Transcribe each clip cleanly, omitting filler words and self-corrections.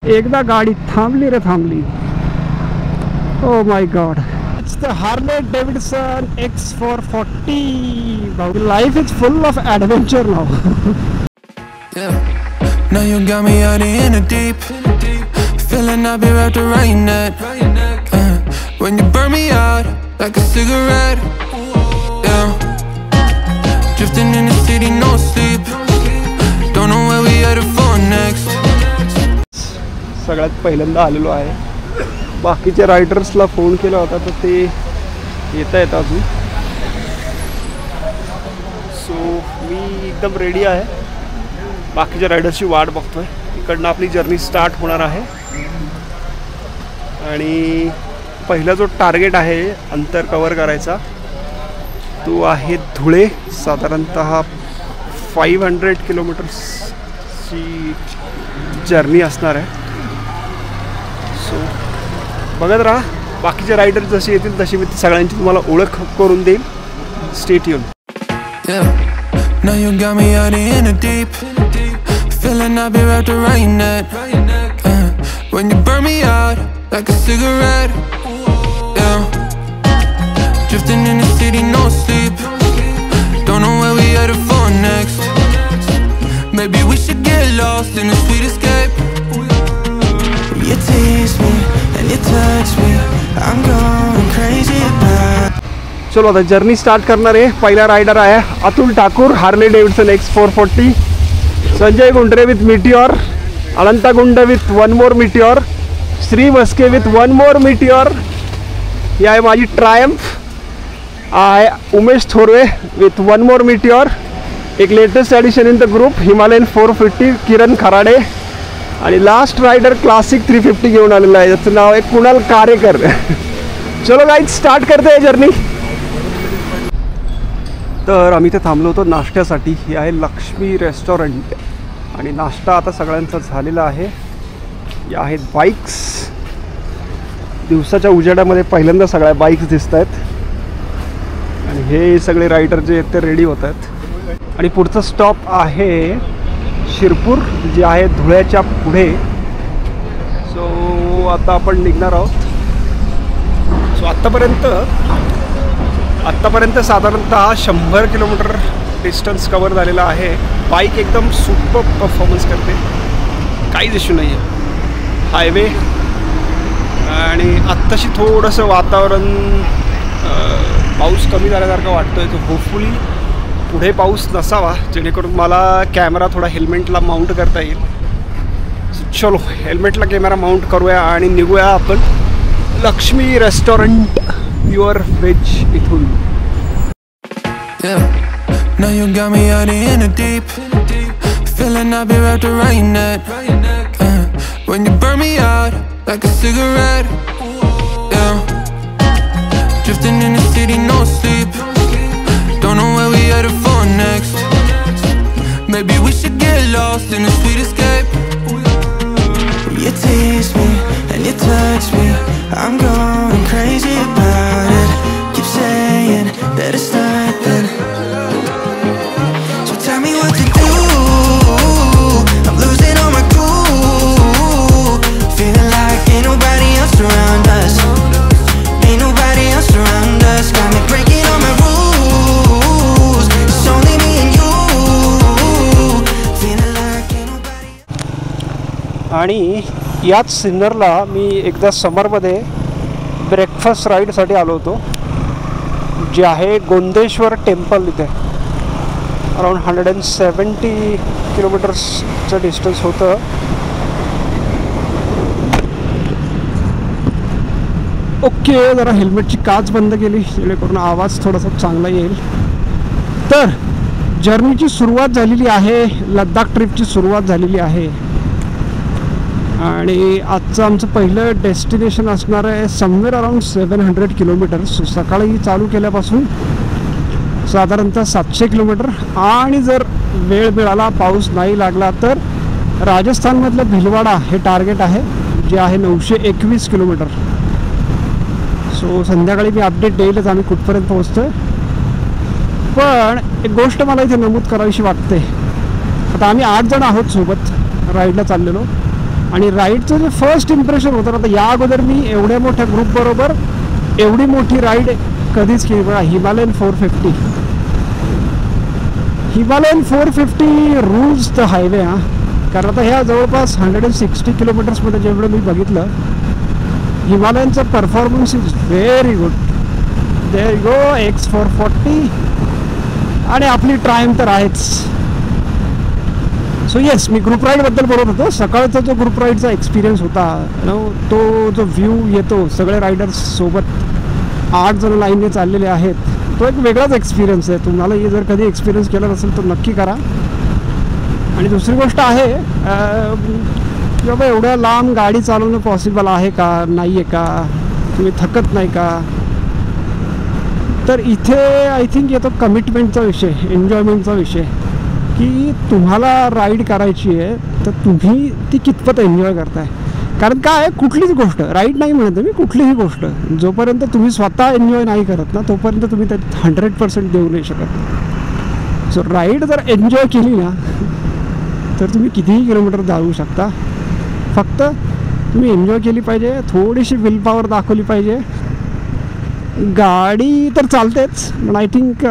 एकदा गाडी थांबली रे थांबली. Oh my God, it's the Harley Davidson X440. Life is full of adventure now. Now you got me out in the deep, feeling I'll be wrapped around that. When you burn me out like a cigarette, yeah. Drifting in the city, no sleep. Don't know where we headed for next. सगळ्यात पहिल्यांदा आलेलो आहे. बाकीच्या रायडर्सला phone केला होता तर ते येत आहेत अजून. सो मी एकदम रेडी आहे. बाकीच्या रायडर्सची वाट बघतोय. इकडनं आपली जर्नी स्टार्ट होणार आहे आणि पहिला जो टार्गेट आहे अंतर कवर करायचा तो आहे धुळे. साधारणतः 500 किलोमीटर्सची जर्नी असणार आहे. सो बघत राहा. बाकीचे रायडर जसे येतील तशी मी सगळ्यांची तुम्हाला ओळख करून देईल. Stay tune. Now you got me out in the deep, feeling I'll be wrapped around that. When you burn me out like a cigarette, yeah. Drifting in the city, no sleep. Don't know where we headed for next. Maybe we should get lost in a sweet escape. You tease me and you touch me, I'm going crazy about. चलो आता journey start करणार आहे. पहिला rider आहे Atul Thakur, Harley Davidson X440. Sanjay Gundre with Meteor, Ananta Gund with one more Meteor, Shri Baske with one more Meteor. ही आहे माझी Triumph. आहे Umesh Thorve with one more Meteor. एक latest addition in the group Himalayan 450 Kiran Kharade. आणि लास्ट रायडर क्लासिक 350 घेऊन आलेला आहे, ज्याचं नाव आहे कुणाल कारेकर. चलो गाईज स्टार्ट करते आहे जर्नी. तर आम्ही इथे थांबलो होतो नाश्त्यासाठी. ही आहे लक्ष्मी रेस्टॉरंट आणि नाश्ता आता सगळ्यांचा झालेला आहे. या आहेत बाईक्स. दिवसाच्या उजेडामध्ये पहिल्यांदा सगळ्या बाईक्स दिसत आहेत आणि हे सगळे रायडर जे आहेत ते रेडी होत आहेत. आणि पुढचा स्टॉप आहे शिरपूर, जे आहे धुळ्याच्या पुढे. सो आता आपण निघणार आहोत. सो आत्तापर्यंत साधारणतः 100 किलोमीटर डिस्टन्स कवर झालेला आहे. बाईक एकदम सुपर परफॉर्मन्स करते, काहीच इश्यू नाही आहे. हायवे आणि आत्ताशी थोडंसं वातावरण पाऊस कमी झाल्यासारखं वाटतोय. तो होपफुली पुढे पाऊस नसावा, जेणेकरून मला कॅमेरा थोडा हेल्मेटला माउंट करता येईल. चलो हेल्मेटला कॅमेरा माउंट करूया आणि निघूया आपण लक्ष्मी रेस्टॉरंट प्युअर व्हेज इथून. Now you got me out in the deep, feeling I'll be wrapped around that. When you burn me out like a cigarette, yeah. Drifting in the city, no sleep. Don't know where we headed for next. Maybe we should get lost in a sweet escape. You tease me and you touch me, I'm going crazy about it. Keep saying that it's nothing, so tell me what to do. I'm losing all my cool, feeling like ain't nobody else around us. Ain't nobody else around us. Got me breaking all my rules. It's only me and you, feeling like ain't nobody. आणि याच सिन्नरला मी एकदा समरमध्ये breakfast राईडसाठी आलो होतो, जे आहे Gondeshwar temple. इथे around 170 किलोमीटर्सचं distance होतं. Okay, जरा हेल्मेटची काच बंद केली जेणेकरून आवाज थोडासा चांगला येईल. तर जर्नीची सुरुवात झालेली आहे, लद्दाख ट्रिपची सुरुवात झालेली आहे आणि आजचं आमचं पहिलं डेस्टिनेशन असणार आहे समवेअर अराउंड 700 किलोमीटर्स. सकाळी चालू केल्यापासून साधारणतः 700 किलोमीटर. आणि जर वेळ मिळाला, पाऊस नाही लागला तर राजस्थानमधलं भिलवाडा हे टार्गेट आहे, जे आहे 921 किलोमीटर. सो संध्याकाळी मी अपडेट देईलच आम्ही कुठपर्यंत पोहोचतोय. पण एक गोष्ट मला इथे नमूद करावीशी वाटते. आता आम्ही 8 जण आहोत सोबत राईडला चाललेलो. आणि राईडचं जे फर्स्ट इम्प्रेशन होतं ना, तर या अगोदर मी एवढ्या मोठ्या ग्रुपबरोबर एवढी मोठी राईड कधीच केली बघा. Himalayan 450 rules the highway. कारण आता ह्या जवळपास 160 किलोमीटर्समध्ये जेवढं मी बघितलं, हिमालयनचा performance is very good. There go X440 आणि आपली ट्रायम्फ तर आहेच. सो येस, मी ग्रुप राईडबद्दल बोलत होतो. सकाळचा जो ग्रुप राईडचा एक्सपिरियन्स होता तो जो व्ह्यू येतो, सगळे रायडर्स सोबत 8 जण लाईनने चाललेले आहेत, तो एक वेगळाच एक्सपिरियन्स आहे. तुम्हाला हे जर कधी एक्सपिरियन्स केला नसेल तर नक्की करा. आणि दुसरी गोष्ट आहे की बाबा एवढ्या लांब गाडी चालवणं पॉसिबल आहे का, नाही आहे का, तुम्ही थकत नाही का. तर इथे आय थिंक येतो कमिटमेंटचा विषय, एन्जॉयमेंटचा विषय, की तुम्हाला राईड करायची आहे तर तुम्ही ती कितपत एन्जॉय करताय. कारण काय, कुठलीच गोष्ट, राईड नाही म्हणत मी, कुठलीही गोष्ट जोपर्यंत तुम्ही स्वतः एन्जॉय नाही करत ना, तोपर्यंत तुम्ही त्यात 100% देऊ नाही शकत. सो राईड जर एन्जॉय केली ना तर तुम्ही कितीही किलोमीटर जाऊ शकता. फक्त तुम्ही एन्जॉय केली पाहिजे, थोडीशी विल पॉवर दाखवली पाहिजे. गाडी तर चालतेच, पण आय थिंक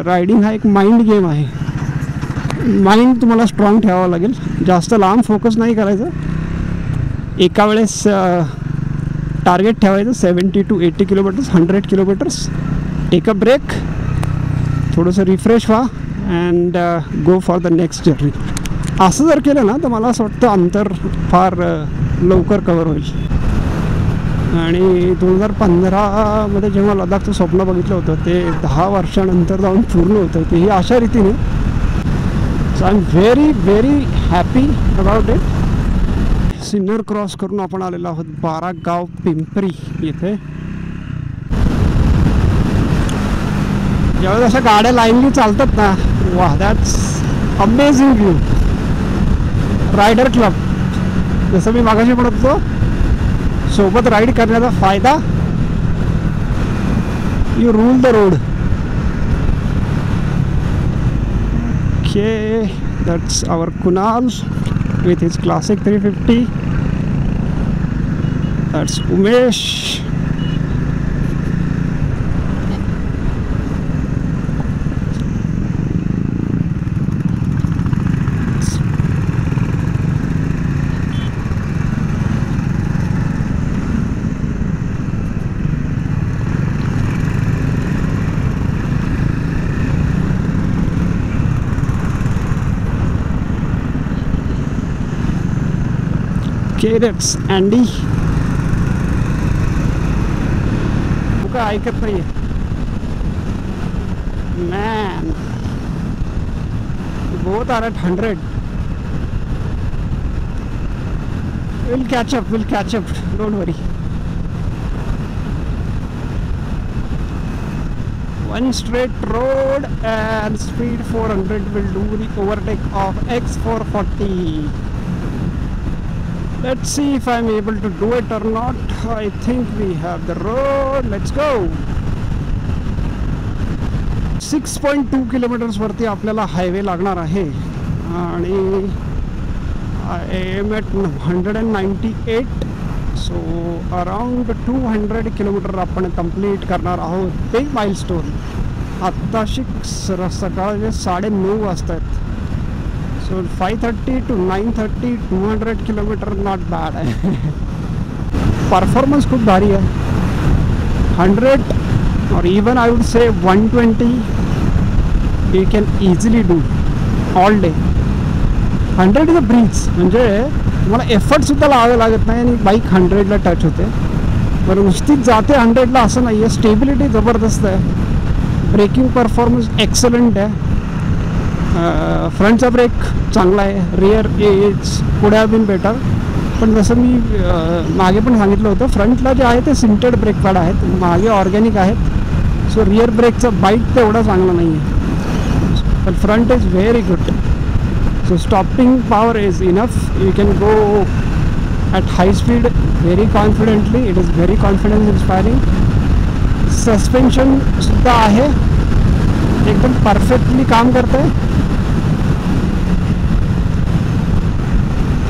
रायडिंग हा एक माइंड गेम आहे. माइंड तुम्हाला स्ट्रॉंग ठेवावं लागेल. जास्त लांब फोकस नाही करायचं. एका वेळेस टार्गेट ठेवायचं 70 to 80 kilometres, 100 kilometres. Take a break, थोडंसं रिफ्रेश व्हा and go for the next journey. असं जर केलं ना तर मला असं वाटतं अंतर फार लवकर कवर होईल. आणि 2015मध्ये जेव्हा लडाखचं स्वप्न बघितलं होतं ते 10 वर्षानंतर जाऊन पूर्ण होतं, तेही अशा रीतीने. So I am very very happy about it. Sinnar cross करून आपण आलेलो आहोत बारागाव पिंपरी येथे. जेव्हा अशा गाड्या लाईनली चालतात ना, वाह, that's amazing view. Rider club, जसं मी मागाशी म्हणत होतो, सोबत राईड करण्याचा फायदा, you rule the road. Okay, that's our Kunal with his classic 350. That's Umesh. Okay, that's Andy. तू काय ऐकत नाही man. both are at 100. We'll catch up, don't worry. One straight road and speed 400 will do the overtake of X440. Let's see if I'm able to do it or not. I think we have the road. Let's go. 6.2 kilometres वरती आपल्याला highway लागणार आहे. आणि I am at 198. So around 200 kilometre आपण complete करणार आहोत. Big milestone. आत्ताशी सकाळचे 9:30 वाजतात. So 5:30 to 9:30, 200 kilometre not bad आहे. परफॉर्मन्स खूप भारी आहे. 100 or even I would say 120 you can easily do all day. 100 is a breeze. म्हणजे तुम्हाला एफर्टसुद्धा लावावे लागत नाही आणि बाईक 100ला टच होते. बरं, नुसतीच जाते 100ला असं नाही आहे. स्टेबिलिटी जबरदस्त आहे. ब्रेकिंग परफॉर्मन्स एक्सलंट आहे. फ्रंटचा ब्रेक चांगला आहे. रिअर इज कुड हॅव बीन बेटर. पण जसं मी मागे पण सांगितलं होतं, फ्रंटला जे आहे ते सिंटेड ब्रेक पॅड आहेत, मागे ऑर्गॅनिक आहेत. सो रिअर ब्रेकचा बाईट तेवढा चांगला नाही आहे. पण front is very good. So stopping power is enough. You can go at high speed very confidently. It is very confidence inspiring. सस्पेन्शनसुद्धा आहे, एकदम परफेक्टली काम करतं आहे.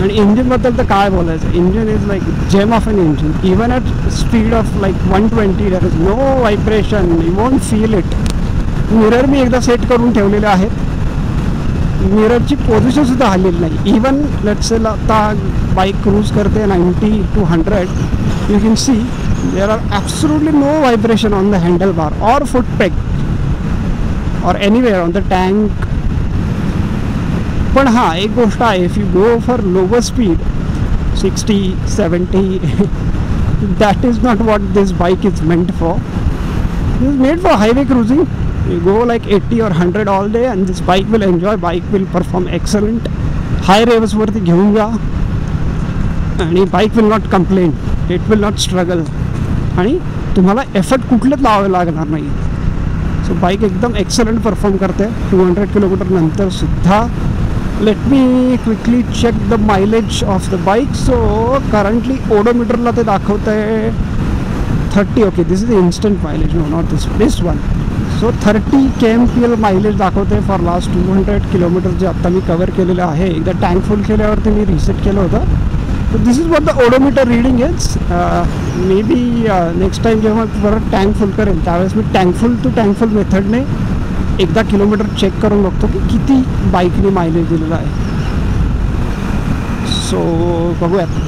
आणि इंजिनबद्दल तर काय बोलायचं, engine is like gem of an engine. Even at speed of like 120 there is no vibration, you won't feel it. Mirror मी एकदा सेट करून ठेवलेले आहेत, मिररची पोझिशनसुद्धा हल्लेली नाही. इवन लेट्स से आता बाईक क्रूज करते 90 to 100, you can see there are absolutely no vibration on the handle bar or foot peg or anywhere on the tank. पण हां, एक गोष्ट आहे, if you go for lower speed 60, 70, that is not what this bike is meant for. It is made for highway cruising. You go like 80 or 100 all day and this bike will enjoy, bike will perform excellent. High revs वरती घेऊन जा आणि bike will not complain, it will not struggle आणि तुम्हाला effort कुठलेच लावावे लागणार नाही. सो बाईक एकदम एक्सलंट परफॉर्म करते 200 किलोमीटर नंतर सुद्धा. Let me quickly check the mileage of the bike. So currently ओडोमीटरला ते दाखवतं आहे 30. Okay, this is instant mileage, no not this one. So 30 kmpl mileage दाखवते फॉर लास्ट 200 किलोमीटर जे आत्ता मी कवर केलेलं आहे. एकदा टँक फुल केल्यावरती मी रिसेट केलं होतं. So this is what the odometer reading is. May be next time जेव्हा परत टँक फुल करेल त्यावेळेस मी टँक फुल मेथडने एकदा किलोमीटर चेक करून बघतो की किती बाईकने मायलेज दिलेला आहे. सो बघूयात.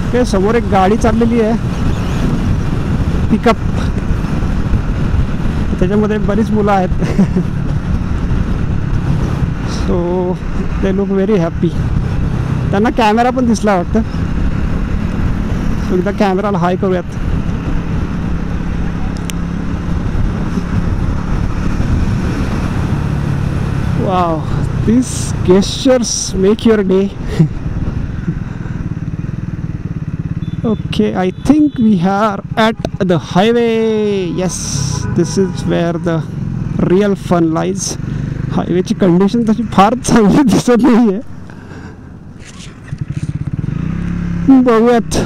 ओके, समोर एक गाडी चाललेली आहे, पिकअप. त्याच्यामध्ये बरीच मुलं आहेत. So they look very happy. त्यांना कॅमेरा पण दिसला वाटतं. सो एकदा कॅमेराला हाय करूयात. Wow, this gestures make your day. Okay, I think we are at the highway. Yes, this is where the real fun lies. Highway ची कंडिशन तशी फार चांगली दिसत नाही आहे. बघूयात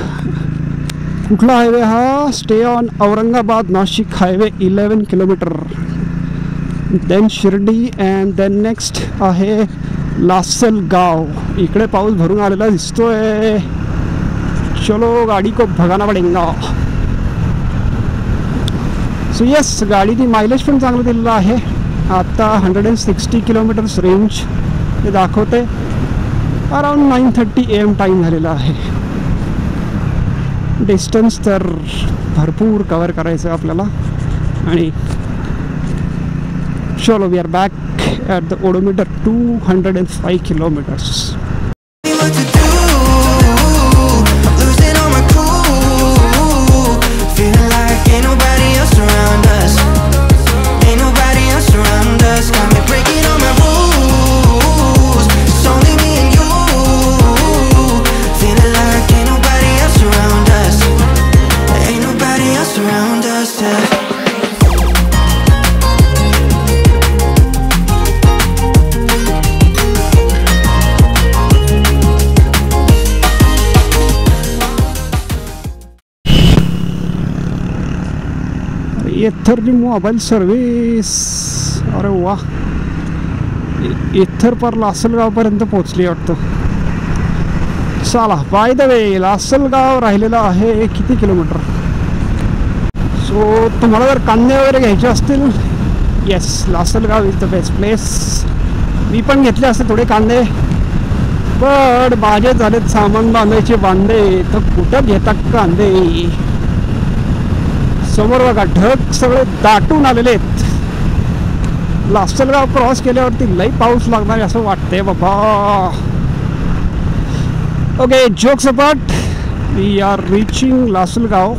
कुठला हायवे हा. Stay on Aurangabad Nashik highway 11 kilometre, then Shirdi and then next आहे लासलगाव. इकडे पाऊस भरून आलेला दिसतोय. चलो गाड़ी को भगाना पड़ेगा. सो येस, गाडीने मायलेज पण चांगलं दिलेलं आहे. आता 160 किलोमीटर्स रेंज हे दाखवते. अराउंड 9:30 AM टाईम झालेला आहे. डिस्टन्स तर भरपूर कवर करायचं आहे आपल्याला. आणि चलो, we are back at the odometer 205 kilometres. एथरची मोबाईल सर्व्हिस. अरे वा, एथर पर लासलगावपर्यंत पोचली वाटतं. चला, बाय द वे लासलगाव राहिलेलं आहे किती किलोमीटर. सो तुम्हाला जर कांदे वगैरे घ्यायचे असतील, yes, Lasalgaon is the best place. मी पण घेतले असते थोडे कांदे, पण माझे झालेत सामान बांधायचे बांधे, तर कुठं घेतात कांदे. समोर बघा, ढग सगळे दाटून आलेले आहेत. लासलगाव क्रॉस केल्यावरती लई पाऊस लागणार असं वाटतंय बाबा. Okay, jokes apart, we are reaching Lasalgaon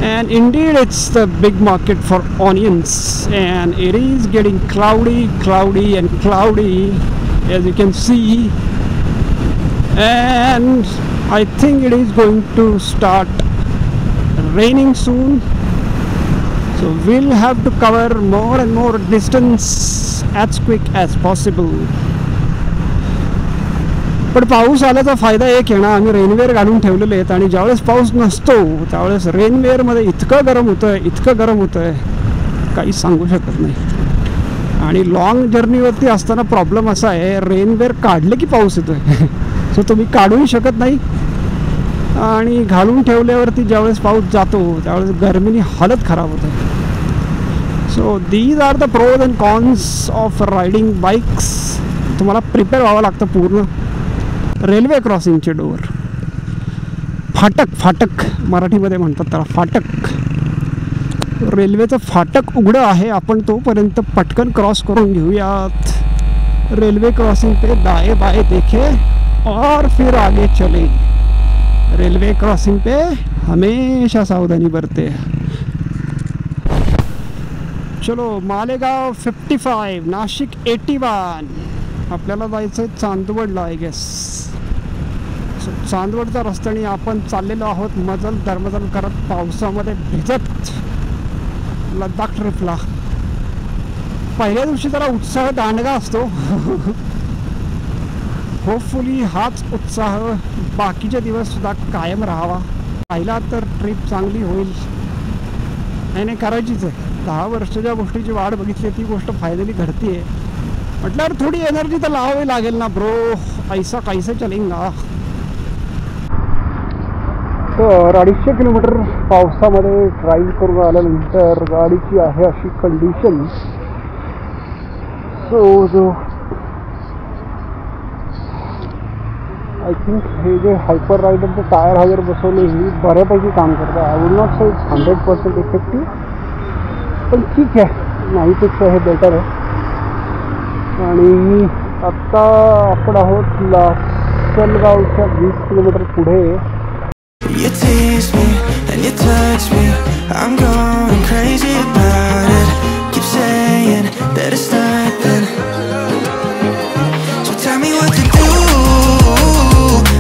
and indeed it's the big market for onions and it is getting cloudy and cloudy as you can see, and I think it is going to start raining soon, so we'll have to cover more and more distance as quick as possible. पण पाऊस आल्याचा फायदा एक आहे ना, आम्ही रेनवेअर घालून ठेवलेले आहेत आणि ज्यावेळेस पाऊस नसतो त्यावेळेस रेनवेअरमध्ये इतकं गरम होतं आहे काही सांगू शकत नाही. आणि लॉंग जर्नीवरती असताना प्रॉब्लेम असा आहे, रेनवेअर काढले की पाऊस येतो आहे. सो तुम्ही काढूही शकत नाही आणि घालून ठेवल्यावरती ज्यावेळेस पाऊस जातो त्यावेळेस गरमीने हालत खराब होते. So these are the pros and cons of riding bikes. तुम्हाला प्रिपेअर व्हावं लागतं पूर्ण. रेल्वे क्रॉसिंगचे डोअर, फाटक मराठीमध्ये म्हणतात त्याला, फाटक. रेल्वेचं फाटक उघडं आहे, आपण तोपर्यंत पटकन क्रॉस करून घेऊयात. रेल्वे क्रॉसिंग पे दाएं बाएं देखे और फिर आगे चले. रेल्वे क्रॉसिंग पे हमेशा सावधानी बरते. चलो, मालेगाव 55, नाशिक 81. आपल्याला जायचं आहे चांदवडला आय गेस. चांदवडच्या रस्त्याने आपण चाललेलो आहोत मजल दरमजल करत, पावसामध्ये भिजत लडाख ट्रिपला. पहिल्या दिवशी जरा उत्साह दांडगा असतो. होपफुली हाच उत्साह बाकीचे दिवस सुद्धा कायम राहावा. पाहिला तर ट्रिप चांगली होईल. नाही करायचीच आहे. 10 वर्षाच्या गोष्टीची वाट बघितली, ती गोष्ट फायनली घडती आहे म्हटल्यावर थोडी एनर्जी तर लावावी लागेल ना ब्रो. ऐसा कैसे चलेंगा. तर 250 किलोमीटर पावसामध्ये ड्राईव्ह करून आल्यानंतर गाडीची आहे अशी कंडिशन. सो जो आय थिंक हे जे हायपर रायडरचे टायर वगैरे बसवले ही बऱ्यापैकी काम करतं. I would not say 100% effective, पण ठीक आहे, नाहीपेक्षा हे बेटर आहे. आणि आत्ता आपण आहोत लासलगावच्या 20 किलोमीटर पुढे. You tease me and you touch me, I'm going crazy about it. Keep saying that it's nothing, so tell me what to do.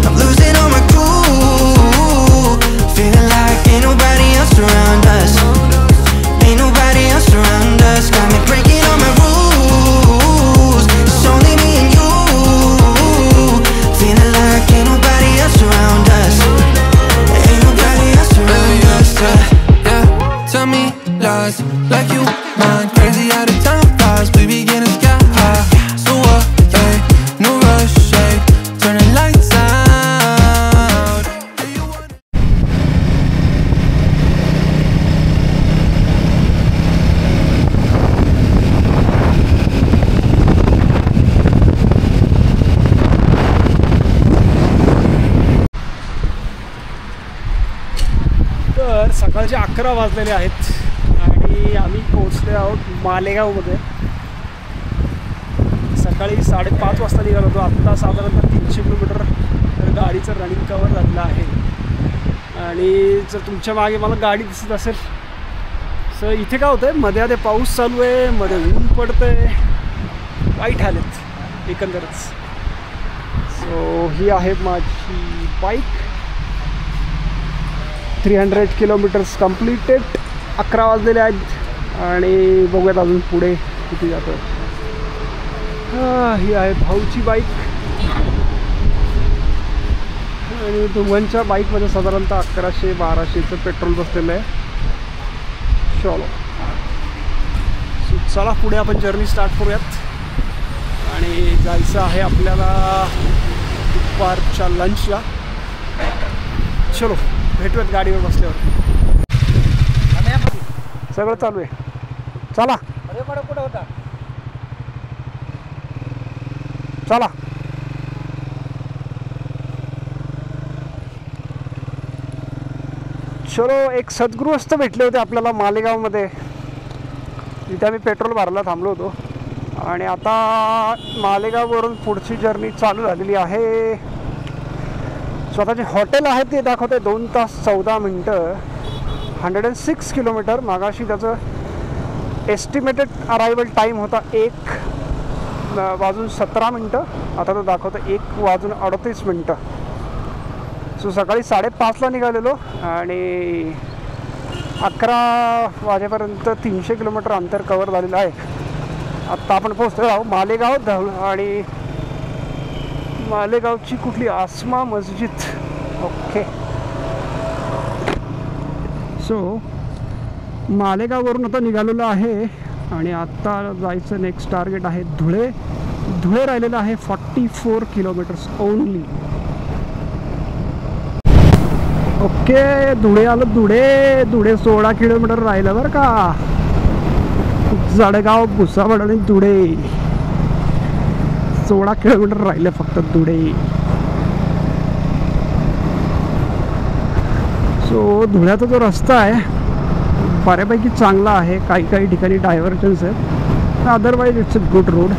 I'm losing all my cool, feeling like ain't nobody else around us. Ain't nobody else around us. Got me breaking all my rules. It's only me and you, feeling like ain't nobody else around us. Tell me lies like you mind. Crazy how the time flies. We be getting sky high. So what? Hey, no rush. Hey, turning lights out. तर सकाळचे 11 वाजलेले आहेत आणि आम्ही पोहोचले आहोत मालेगावमध्ये. सकाळी 5:30 वाजता निघालो होतो. आत्ता साधारणतः 300 किलोमीटर तर गाडीचं रनिंग कवर झालेलं आहे. आणि जर तुमच्या मागे मला गाडी दिसत असेल सर, इथे काय होतं आहे, मध्ये आधी पाऊस चालू आहे, मध्ये ऊन पडतं आहे, वाईट हालत एकंदरच. सो ही आहे माझी बाईक. 300 kilometres completed. 11 वाजलेले आहेत आणि बघूयात अजून पुढे किती जातो. ही आहे भाऊची बाईक आणि दोघांच्या बाईकमध्ये साधारणतः 1100-1200चं पेट्रोल बसलेलं आहे. चलो, चला पुढे आपण जर्नी स्टार्ट करूयात. आणि जायचं आहे आपल्याला दुपारच्या लंचला. चलो, भेटूयात गाडीवर बसल्यावर. सगळं चालू आहे. चला. अरे बडा कुठं होता. चला. चलो, एक सद्गृहस्थ भेटले होते आपल्याला मालेगावमध्ये. तिथे आम्ही पेट्रोल भरायला थांबलो होतो आणि आता मालेगाववरून पुढची जर्नी चालू झालेली आहे. स्वतःचे हॉटेल आहे ते दाखवते 2 तास 14 मिनटं, 106 किलोमीटर. मागाशी त्याचं एस्टिमेटेड अरायवल टाईम होता 1:17, आता तो दाखवतं 1:38. सो सकाळी 5:30ला निघालेलो आणि 11 वाजेपर्यंत 300 किलोमीटर अंतर कवर झालेलं आहे. आत्ता आपण पोहोचतो आहोत मालेगाव. आणि मालेगावची कुठली आसमा मस्जिद. ओके. सो मालेगाववरून आता निघालेलो आहे आणि आत्ता जायचं नेक्स्ट टार्गेट आहे धुळे. धुळे राहिलेलं आहे 44 किलोमीटर्स ओनली. ओके, धुळे आलं. धुळे 16 किलोमीटर राहिलं बरं का. जळगाव, भुसावळ आणि धुळे 16 किलोमीटर राहिले फक्त धुळे. सो धुळ्याचा जो रस्ता आहे बऱ्यापैकी चांगला आहे. काही ठिकाणी डायव्हर्जन्स आहे, otherwise it's a good road.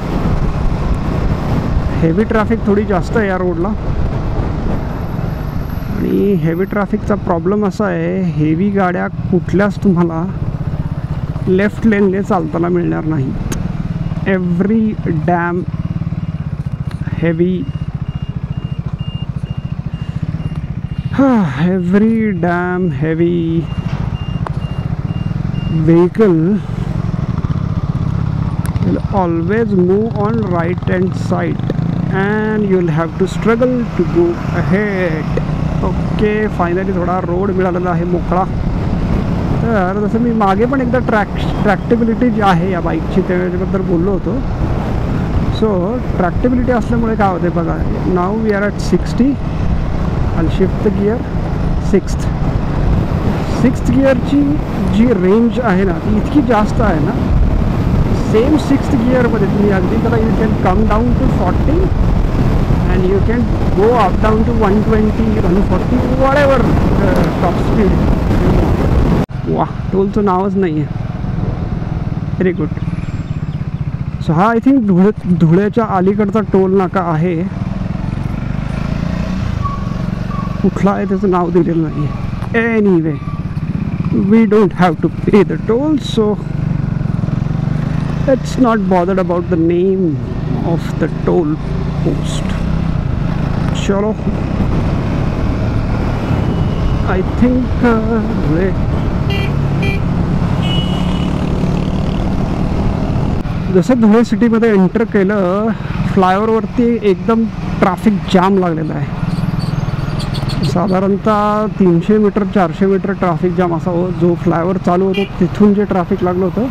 Heavy traffic थोडी जास्त आहे या रोडला. आणि हेवी ट्रॅफिकचा प्रॉब्लेम असा आहे, हेवी गाड्या कुठल्याच तुम्हाला लेफ्ट लेनने चालताना मिळणार नाही. Every dam heavy every damn heavy vehicle will always move on right hand side and you'll have to struggle to go ahead. Okay, finally थोडा रोड मिळालेला आहे मोकळा. तर जसं मी मागे पण एकदा ट्रॅक्टेबिलिटी जी आहे या बाईकची त्याच्याबद्दल बोललो होतो. सो ट्रॅक्टेबिलिटी असल्यामुळे काय होते बघा. नाव वी आर ॲट 60 आणि शिफ्ट गिअर 6th गिअरची जी रेंज आहे ना ती इतकी जास्त आहे ना. सेम 6th गिअरमध्ये तुम्ही अगदी त्याला you can come down to 40 and you can go up down to 120 140 whatever top speed. वा, टोलचं नावच नाही आहे. Very good. सो हा आय थिंक धुळ्याच्या अलीकडचा टोल नाका आहे. कुठला आहे त्याचं नाव दिलेलं नाही आहे. Anyway, we don't have to pay the toll, so let's not bothered about the name of the toll post. चलो, आय थिंक धुळे जसं धुळे सिटीमध्ये एंटर केलं फ्लायओव्हरवरती एकदम ट्रॅफिक जाम लागलेला आहे. साधारणतः 300 मीटर 400 मीटर ट्रॅफिक जाम असा हो. जो फ्लायओव्हर चालू होतो तिथून जे ट्रॅफिक लागलं होतं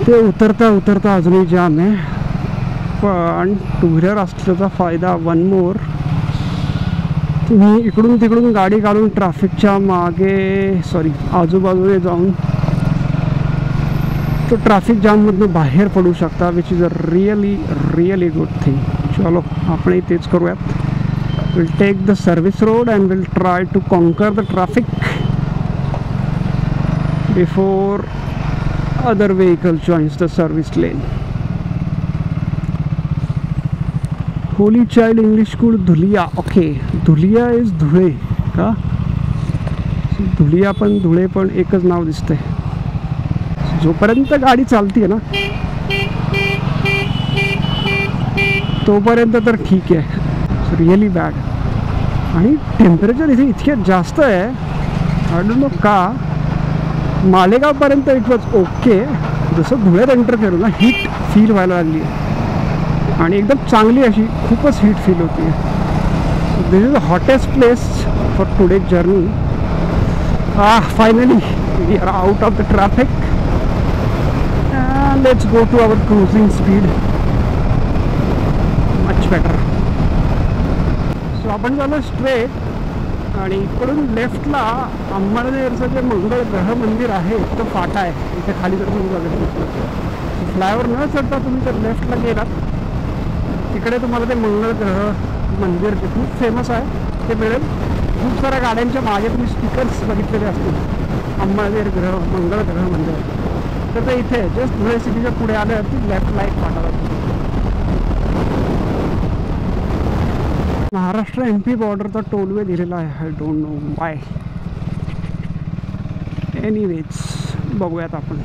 ते उतरता अजूनही जाम आहे. पण टू व्हीलर असल्याचा फायदा वन मोर, तुम्ही इकडून तिकडून गाडी काढून ट्रॅफिकच्या मागे आजूबाजूने जाऊन तो ट्रॅफिक जाममधून बाहेर पडू शकता, which is a really good thing. चलो, आपणही तेच करूयात. Will take the service road and will try to conquer the traffic before other vehicle joins the service lane. Holy child English school Dhulia. Okay, Dhulia is Dhule का? धुलिया पण धुळे पण एकच नाव दिसतंय. जोपर्यंत गाडी चालते ना तोपर्यंत तर ठीक आहे. Really bad. आणि टेम्परेचर इथे इतके जास्त आहे, आय डोंट नो का. मालेगावपर्यंत इट वॉज ओके. जसं धुळ्यात एंटर केलं ना हीट फील व्हायला लागली आहे आणि एकदम चांगली अशी खूपच हीट फील होती आहे. This is the hottest place for today's journey. Finally we are out of the traffic. Let's go to our cruising speed. Much better. So आपण झालो स्ट्रेट आणि इकडून लेफ्टला अंमळनेरचं जे मंगळ ग्रह मंदिर आहे तो फाटा आहे. इथे खाली जर तुम्ही बघितलं फ्लायओव्हर न चढता तुम्ही जर लेफ्टला गेलात तिकडे तुम्हाला ते मंगळ ग्रह मंदिर जे खूप फेमस आहे ते मिळेल. खूप साऱ्या गाड्यांच्या मागे तुम्ही स्टिकर्स बघितलेले असतील अंमळनेर मंगळ ग्रह मंदिर. तर ते इथे जस्ट धुळे सिटीच्या पुढे आल्यावरती लेफ्टला एक फाटा लागतो. महाराष्ट्र MP बॉर्डरचा टोलवे दिलेला आहे. I don't know Y. Anyways, बघूयात आपण.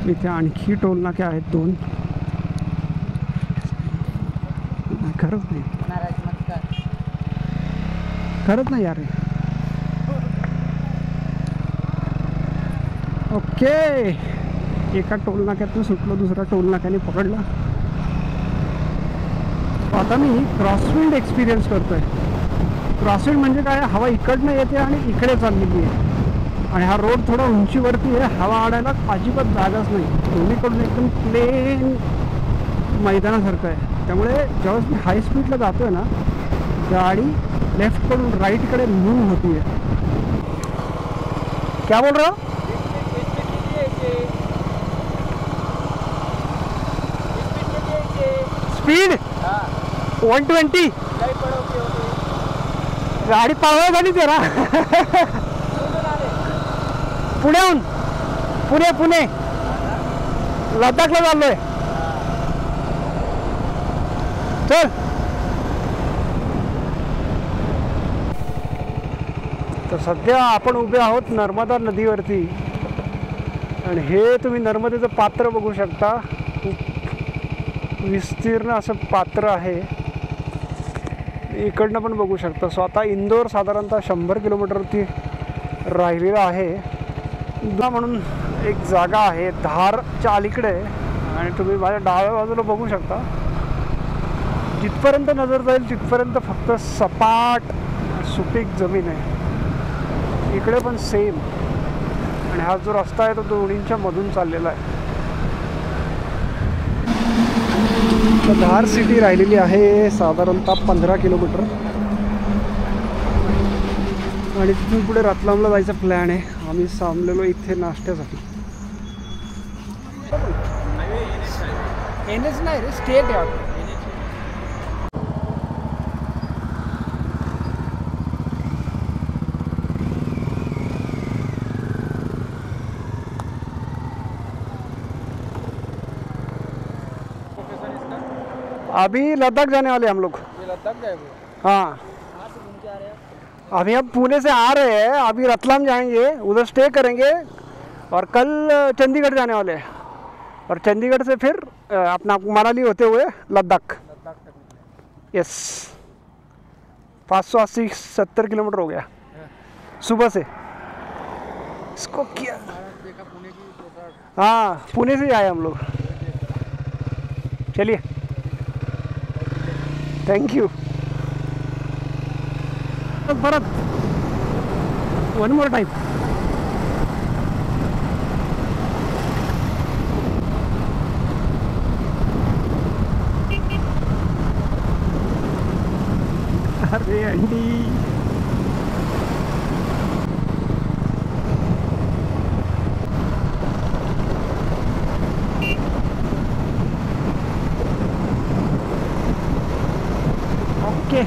इथे आणखी टोल नाके आहेत 2. खरंच नाही यार. ओके, एका टोल नाक्यातून सुटलो, दुसऱ्या टोल नाक्याने पकडला. आता मी क्रॉसफील्ड एक्सपिरियन्स करतोय. क्रॉसफील्ड म्हणजे काय, हवा इकडनं येते आणि इकडे चाललेली आहे आणि हा रोड थोडा उंचीवरती आहे, हवा आडायला अजिबात जागाच नाही, दोन्हीकडून एकदम प्लेन मैदानासारखं आहे. त्यामुळे जेव्हा मी हाय स्पीडला जातोय ना, गाडी लेफ्टकडून राईटकडे मूव्ह होती आहे. क्या बोल रहा हो? स्पीड 120 गाडी पळवाय झाली तेरा. पुण्याहून पुणे लडाखला चाललोय. चल. तर सध्या आपण उभे आहोत नर्मदा नदीवरती आणि हे तुम्ही नर्मदेचं पात्र बघू शकता. विस्तीर्ण असं पात्र आहे. इकडनं पण बघू शकता. स्वतः इंदोर साधारणतः 100 किलोमीटरवरती राहिलेला आहे. म्हणून एक जागा आहे धारच्या अलीकडे आणि तुम्ही माझ्या डाव्या बाजूला बघू शकता. जिथपर्यंत नजर जाईल तिथपर्यंत फक्त सपाट सुपीक जमीन आहे. इकडे पण सेम. आणि हा जो रस्ता आहे तो दोन्हींच्या मधून चाललेला आहे. धार सिटी राहिलेली आहे साधारणतः 15 किलोमीटर आणि तिथून पुढे रतलामला जायचा प्लॅन आहे. आम्ही थांबलेलो इथे नाश्त्यासाठी. एनएच नाही रे, स्टेट आहे. अभी लद्दाख जाने वाले हम लोग. लद्दाख जाएंगे? हाँ, अभी हम पुणे से आ रहे हैं. अभी रतलाम जाएंगे, उधर स्टे करेंगे और कल चंडीगढ़ जाने वाले हैं. और चंडीगढ़ से फिर अपना मनाली होते हुए लद्दाख. यस, 580-70 किलोमीटर हो गया सुबह से. इसको किया. हाँ, पुणे से आए हम लोग. चलिए, थैंक यू. परत वन मोर टाइम. अरे अंडी, ओके.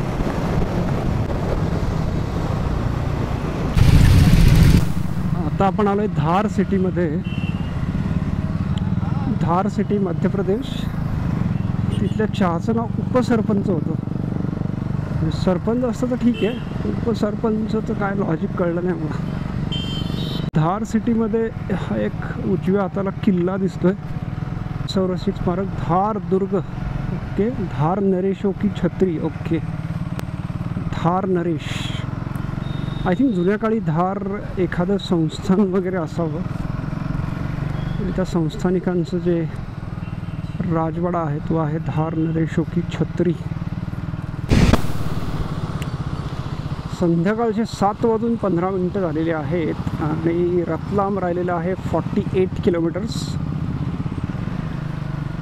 आता आपण आलोय धार सिटीमध्ये. धार सिटी मध्य प्रदेश. तिथल्या चहाचं नाव उपसरपंच होतं. सरपंच असतं तर ठीक आहे, उपसरपंचचं काय लॉजिक कळलं नाही मला. धार सिटीमध्ये हा एक उजव्या हाताला किल्ला दिसतोय, संरक्षित स्मारक धार दुर्ग. ओके. धार नरेशो की छत्री. Okay, Dhar Naresh. I think जुन्या काळी धार एखादं संस्थान वगैरे असावं. त्या संस्थानिकांचं जे राजवाडा आहे तो आहे धार नरेशो की छत्री. संध्याकाळचे 7:15 झालेले आहेत आणि रतलाम राहिलेलं आहे 48 किलोमीटर्स.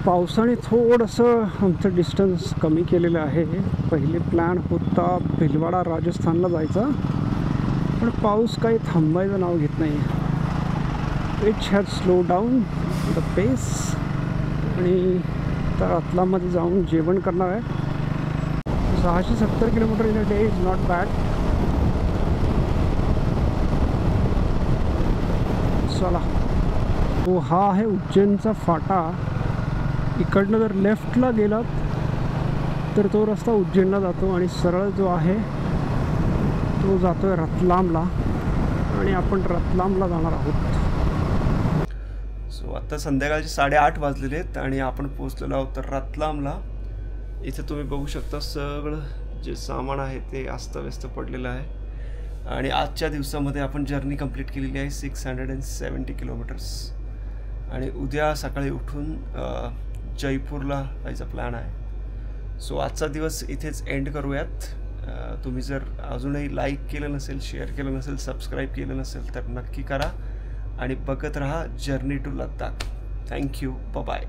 पावसाने थोडंसं आमचं डिस्टन्स कमी केलेलं आहे. पहिले प्लॅन होता भिलवाडा राजस्थानला जायचा, पण पाऊस काही थांबायचं नाव घेत नाही. It has slow down the pace. आणि तर रतलाममध्ये जाऊन जेवण करणार आहे. 670 kilometre in a day is not bad. चला, तो हा आहे उज्जैनचा फाटा. इकडनं जर लेफ्टला गेलात तर तो रस्ता उज्जैनला जातो आणि सरळ जो आहे तो जातो आहे रतलामला आणि आपण रतलामला जाणार आहोत. सो आत्ता संध्याकाळचे 8:30 वाजलेले आहेत आणि आपण पोचलेलो आहोत रतलामला. इथे तुम्ही बघू शकता सगळं जे सामान आहे ते अस्ताव्यस्त पडलेलं आहे. आणि आजच्या दिवसामध्ये आपण जर्नी कंप्लीट केलेली आहे 670 किलोमीटर्स. आणि उद्या सकाळी उठून जयपूरला जायचा प्लॅन आहे. सो आजचा दिवस इथेच एंड करूयात. तुम्ही जर अजूनही लाईक केलं नसेल, शेअर केलं नसेल, सबस्क्राईब केलं नसेल तर नक्की करा आणि बघत राहा journey to Ladakh. Thank you, bye.